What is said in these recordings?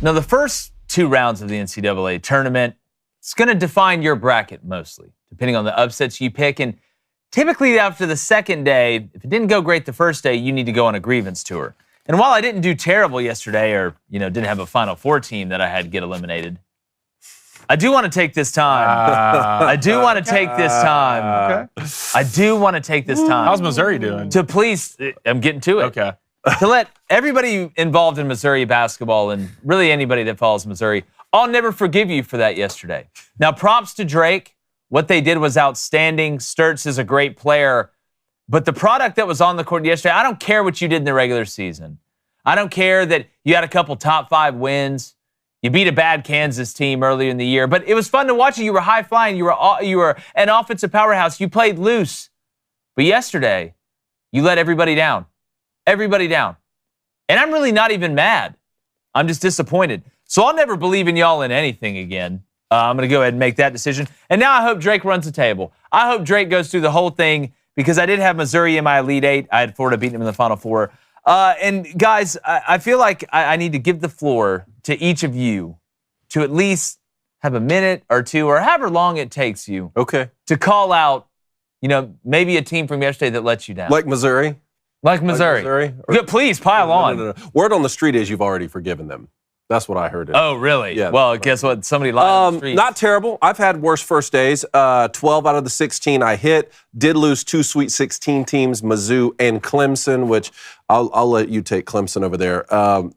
Now, the first two rounds of the NCAA tournament, it's going to define your bracket mostly, depending on the upsets you pick. And typically after the second day, if it didn't go great the first day, you need to go on a grievance tour. And while I didn't do terrible yesterday or, didn't have a Final Four team that I had to get eliminated, I do want to take this time. I do want to take this time. Okay. I do want to take this time. How's Missouri doing? To please, I'm getting to it. Okay. To let everybody involved in Missouri basketball and really anybody that follows Missouri, I'll never forgive you for that yesterday. Now, props to Drake. What they did was outstanding. Sturtz is a great player. But the product that was on the court yesterday, I don't care what you did in the regular season. I don't care that you had a couple top 5 wins. You beat a bad Kansas team earlier in the year. But it was fun to watch you. You were high-flying. You were an offensive powerhouse. You played loose. But yesterday, you let everybody down. Everybody down. And I'm really not even mad. I'm just disappointed. So I'll never believe in y'all in anything again. I'm going to go ahead and make that decision. And now I hope Drake runs the table. I hope Drake goes through the whole thing because I did have Missouri in my Elite Eight. I had Florida beating them in the Final Four. And guys, I feel like I need to give the floor to each of you to at least have a minute or two or however long it takes you to call out, maybe a team from yesterday that let you down. Like Missouri? Like Missouri. Please, pile on. No. Word on the street is you've already forgiven them. That's what I heard. Oh, really? Yeah. Well, guess what? Somebody lied on the street. Not terrible. I've had worse first days. 12 out of the 16 I hit. Did lose 2 Sweet 16 teams, Mizzou and Clemson, which I'll let you take Clemson over there.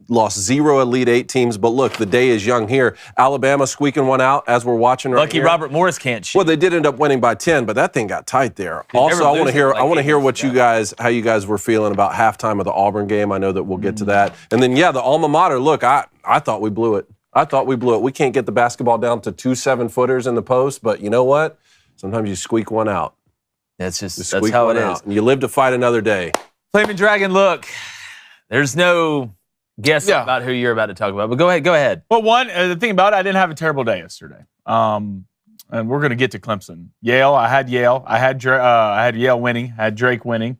Lost 0 Elite Eight teams, but look, the day is young here. Alabama squeaking one out as we're watching right Lucky here. Robert Morris can't shoot. Well, they did end up winning by 10, but that thing got tight there. Also, I want to hear what how you guys were feeling about halftime of the Auburn game. I know that we'll get to that. And then, the alma mater. Look, I thought we blew it. We can't get the basketball down to 2 7-footers in the post, but you know what? Sometimes you squeak one out. That's how it is. And you live to fight another day. Flaming Dragon, look, there's no guessing about who you're about to talk about, but go ahead. Well, the thing about it, I didn't have a terrible day yesterday. And we're going to get to Clemson. Yale, I had Yale. I had Yale winning. I had Drake winning.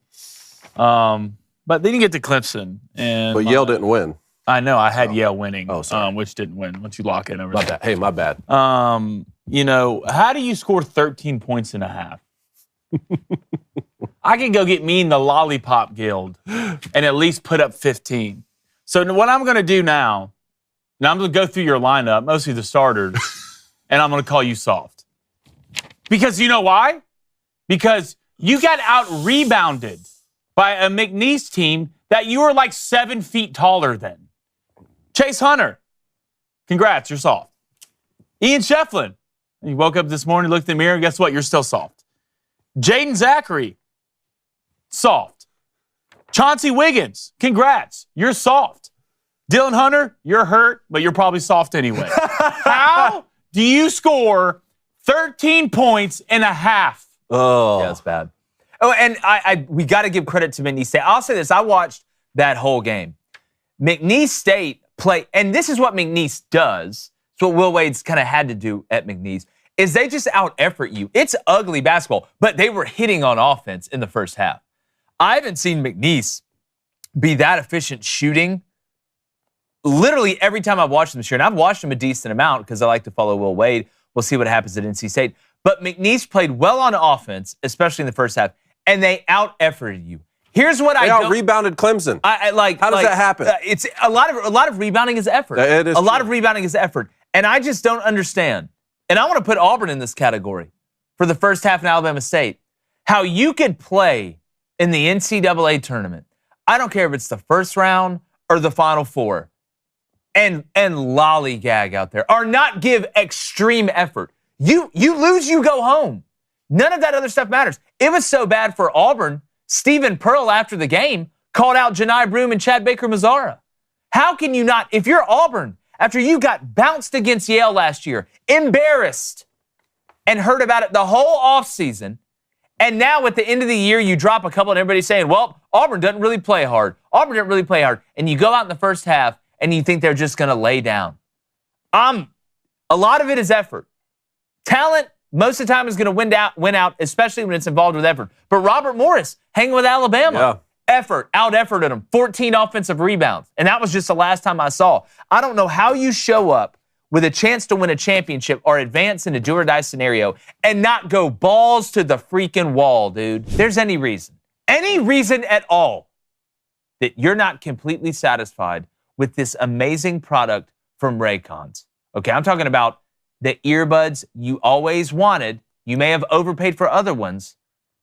But they didn't get to Clemson. But Yale didn't win. I know. I had Yale winning, which didn't win once you lock in over there. Hey, my bad. How do you score 13 points in a half? I can go get me in the Lollipop Guild and at least put up 15. So what I'm going to do now I'm going to go through your lineup, mostly the starters, and I'm going to call you soft. Because you know why? Because you got out-rebounded by a McNeese team that you were like 7 feet taller than. Chase Hunter, congrats, you're soft. Ian Shefflin, you woke up this morning, looked in the mirror, and guess what? You're still soft. Jaden Zachary, soft. Chauncey Wiggins, congrats, you're soft. Dylan Hunter, you're hurt, but you're probably soft anyway. How do you score 13 points in a half? Oh. Yeah, that's bad. Oh, and we got to give credit to McNeese State. I'll say this. I watched that whole game. McNeese State play, and this is what McNeese does. It's what Will Wade's kind of had to do at McNeese, is they just out-effort you. It's ugly basketball, but they were hitting on offense in the first half. I haven't seen McNeese be that efficient shooting literally every time I've watched them this year. And I've watched them a decent amount because I like to follow Will Wade. We'll see what happens at NC State. But McNeese played well on offense, especially in the first half, and they out-efforted you. Here's what they out-rebounded Clemson. How does that happen? It's a lot of rebounding is effort. It is a lot of rebounding is effort. And I just don't understand. And I want to put Auburn in this category for the first half in Alabama State. How you could play in the NCAA tournament. I don't care if it's the first round or the Final Four. And lollygag out there. Or not give extreme effort. You lose, you go home. None of that other stuff matters. It was so bad for Auburn, Stephen Pearl, after the game, called out Janai Broome and Chad Baker-Mazara. How can you not, if you're Auburn, after you got bounced against Yale last year, embarrassed, and heard about it the whole offseason, and now at the end of the year, you drop a couple and everybody's saying, well, Auburn doesn't really play hard. Auburn didn't really play hard. And you go out in the first half, and you think they're just going to lay down. A lot of it is effort. Talent, most of the time, is going to win out, especially when it's involved with effort. But Robert Morris hanging with Alabama. out-efforted them. 14 offensive rebounds. And that was just the last time I saw. I don't know how you show up with a chance to win a championship or advance in a do-or-die scenario and not go balls to the freaking wall, dude. There's any reason at all that you're not completely satisfied with this amazing product from Raycons. Okay, I'm talking about the earbuds you always wanted. You may have overpaid for other ones,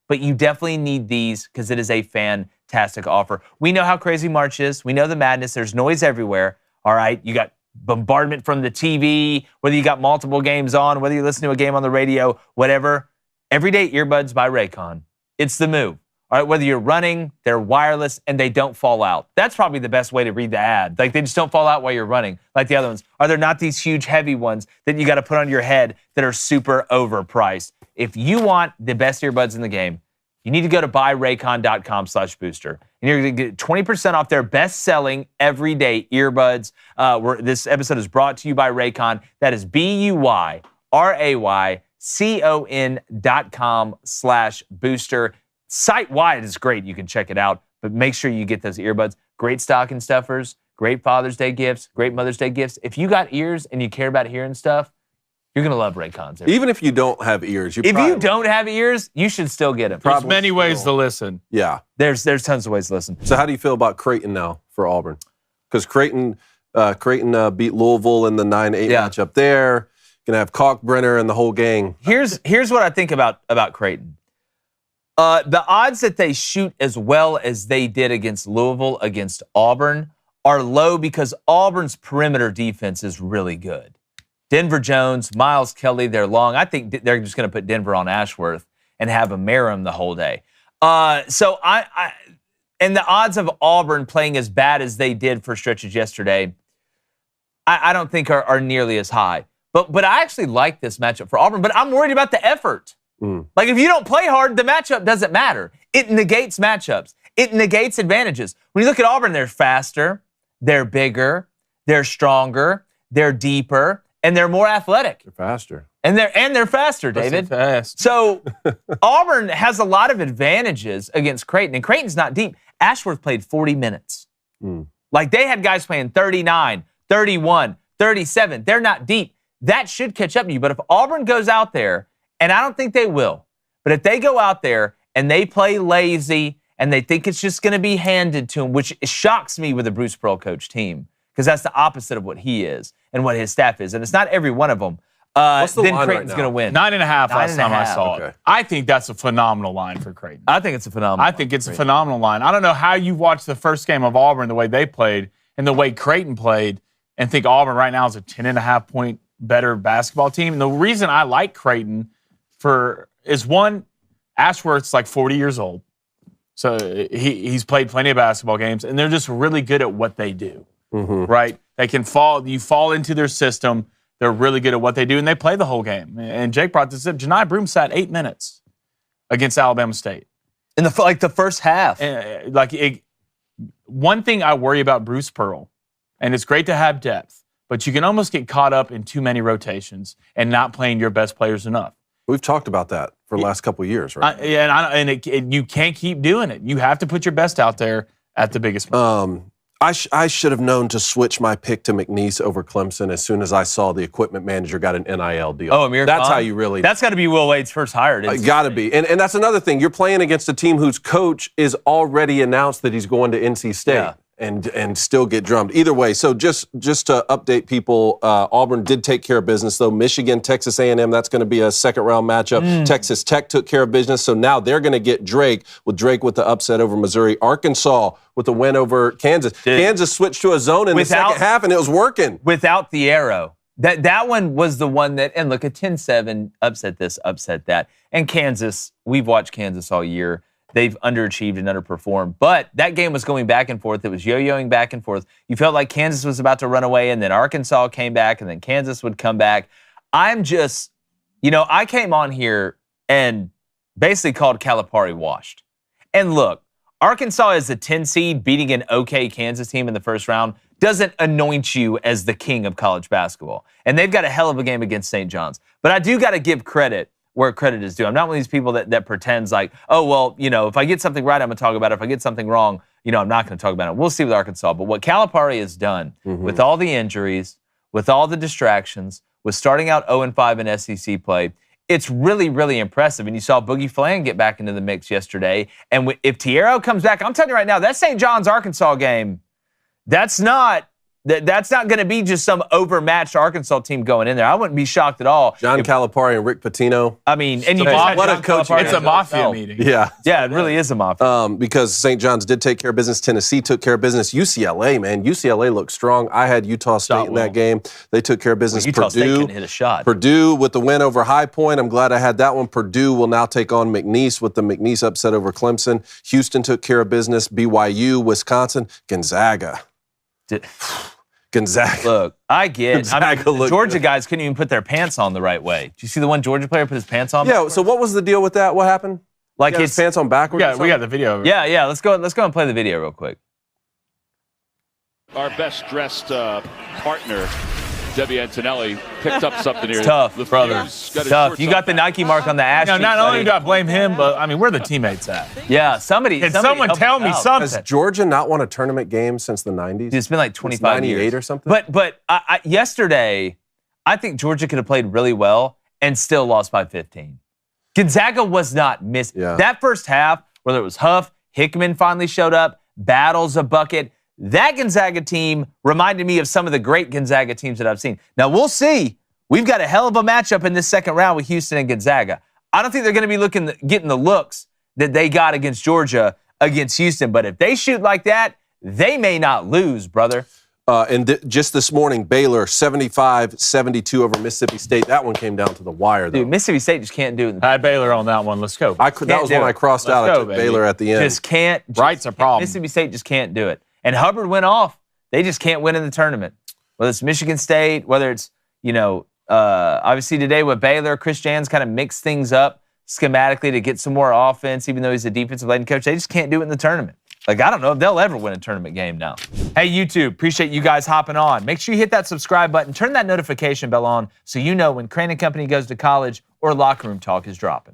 but you definitely need these because it is a fantastic offer. We know how crazy March is. We know the madness. There's noise everywhere. All right, you got bombardment from the TV, whether you got multiple games on, whether you listen to a game on the radio, whatever. Everyday earbuds by Raycon. It's the move. All right, whether you're running, they're wireless, and they don't fall out. That's probably the best way to read the ad. Like, they just don't fall out while you're running, like the other ones. Are there not these huge, heavy ones that you got to put on your head that are super overpriced? If you want the best earbuds in the game, you need to go to buyraycon.com/booster. And you're going to get 20% off their best-selling everyday earbuds. This episode is brought to you by Raycon. That is BUYRAYCON.com/booster. Site-wide is great. You can check it out. But make sure you get those earbuds. Great stocking stuffers, great Father's Day gifts, great Mother's Day gifts. If you got ears and you care about hearing stuff, you're going to love Raycons. Even if you don't have ears. If you don't have ears, you should still get them. There's many ways to listen. Yeah. There's tons of ways to listen. So how do you feel about Creighton now for Auburn? Because Creighton beat Louisville in the 9-8 matchup there. Going to have Kalkbrenner and the whole gang. Here's what I think about Creighton. The odds that they shoot as well as they did against Louisville, against Auburn, are low because Auburn's perimeter defense is really good. Denver Jones, Miles Kelly, they're long. I think they're just going to put Denver on Ashworth and have them marry him the whole day. And the odds of Auburn playing as bad as they did for stretches yesterday, I don't think are nearly as high. But I actually like this matchup for Auburn, but I'm worried about the effort. Like, if you don't play hard, the matchup doesn't matter. It negates matchups. It negates advantages. When you look at Auburn, they're faster, they're bigger, they're stronger, they're deeper, and they're more athletic. They're faster. And they're faster, David. Fast. So Auburn has a lot of advantages against Creighton, and Creighton's not deep. Ashworth played 40 minutes. Like, they had guys playing 39, 31, 37. They're not deep. That should catch up to you. But if Auburn goes out there, and I don't think they will, but if they go out there and they play lazy and they think it's just going to be handed to them, which shocks me with a Bruce Pearl coach team, because that's the opposite of what he is and what his staff is. And it's not every one of them. What's the then line Creighton's right going to win. 9.5 last time I saw Okay. it. I think that's a phenomenal line for Creighton. I think it's a phenomenal I think it's a phenomenal line. I don't know how you watched the first game of Auburn, the way they played, and the way Creighton played, and think Auburn right now is a 10.5-point better basketball team. And the reason I like Creighton is one, Ashworth's like 40 years old. So he's played plenty of basketball games, and they're just really good at what they do, right? They can you fall into their system. They're really good at what they do, and they play the whole game. And Jake brought this up. Janai Broom sat 8 minutes against Alabama State. In the first half. One thing I worry about Bruce Pearl, and it's great to have depth, but you can almost get caught up in too many rotations and not playing your best players enough. We've talked about that for the last couple of years, right? You can't keep doing it. You have to put your best out there at the biggest moment. I should have known to switch my pick to McNeese over Clemson as soon as I saw the equipment manager got an NIL deal. Oh, Amir That's Khan? how you really... That's got to be Will Wade's first hire. Got to be. And that's another thing. You're playing against a team whose coach is already announced that he's going to NC State. And still get drummed. Either way, so just to update people, Auburn did take care of business, though. Michigan, Texas A&M, that's going to be a second-round matchup. Texas Tech took care of business, so now they're going to get Drake with the upset over Missouri. Arkansas with the win over Kansas. Kansas switched to a zone in the second half, and it was working. Without the arrow. That one was the one that, and look, a 10-7, upset this, upset that. And Kansas, we've watched Kansas all year. They've underachieved and underperformed. But that game was going back and forth. It was yo-yoing back and forth. You felt like Kansas was about to run away, and then Arkansas came back, and then Kansas would come back. I'm just, I came on here and basically called Calipari washed. And look, Arkansas is a 10 seed beating an okay Kansas team in the first round doesn't anoint you as the king of college basketball. And they've got a hell of a game against St. John's. But I do got to give credit where credit is due. I'm not one of these people that pretends like, oh, well, if I get something right, I'm going to talk about it. If I get something wrong, I'm not going to talk about it. We'll see with Arkansas. But what Calipari has done with all the injuries, with all the distractions, with starting out 0-5 in SEC play, it's really, really impressive. And you saw Boogie Flan get back into the mix yesterday. And if Tiero comes back, I'm telling you right now, that St. John's Arkansas game, that's not going to be just some overmatched Arkansas team going in there. I wouldn't be shocked at all. John Calipari and Rick Pitino. I mean, and what a coach! It's a mafia meeting. Yeah, it really is a mafia. Because St. John's did take care of business. Tennessee took care of business. UCLA, man, UCLA looked strong. I had Utah State in that game. They took care of business. Utah State couldn't hit a shot. Purdue with the win over High Point. I'm glad I had that one. Purdue will now take on McNeese with the McNeese upset over Clemson. Houston took care of business. BYU, Wisconsin, Gonzaga. Gonzaga. Look, I get the Georgia good. guys couldn't even put their pants on the right way. Did you see the one Georgia player put his pants on? Yeah, backwards? so what was the deal with that? What happened? Like his pants on backwards? Yeah, we got the video. Yeah, let's go and play the video real quick. Our best dressed partner, Debbie Antonelli, picked up something here. It's tough, brother. Tough. You got the Nike mark on the ass. Not only do I blame him, but where are the teammates at? Yeah, somebody. Can someone tell me something? Has Georgia not won a tournament game since the 90s? It's been like 25 years. 98 or something? But yesterday, I think Georgia could have played really well and still lost by 15. Gonzaga was not missing. Yeah. That first half, whether it was Huff, Hickman finally showed up, Battles a bucket. That Gonzaga team reminded me of some of the great Gonzaga teams that I've seen. Now, we'll see. We've got a hell of a matchup in this second round with Houston and Gonzaga. I don't think they're going to be getting the looks that they got against Georgia against Houston. But if they shoot like that, they may not lose, brother. Just this morning, Baylor 75-72 over Mississippi State. That one came down to the wire, though. Dude, Mississippi State just can't do it. I had Baylor on that one. Let's go. That was one I crossed out. I took Baylor at the end. Just can't. Right's a problem. Mississippi State just can't do it. And Hubbard went off. They just can't win in the tournament. Whether it's Michigan State, whether it's, obviously today with Baylor, Chris Jans kind of mixed things up schematically to get some more offense, even though he's a defensive-laden coach. They just can't do it in the tournament. Like, I don't know if they'll ever win a tournament game now. Hey, YouTube, appreciate you guys hopping on. Make sure you hit that subscribe button. Turn that notification bell on so you know when Crain and Company goes to college or locker room talk is dropping.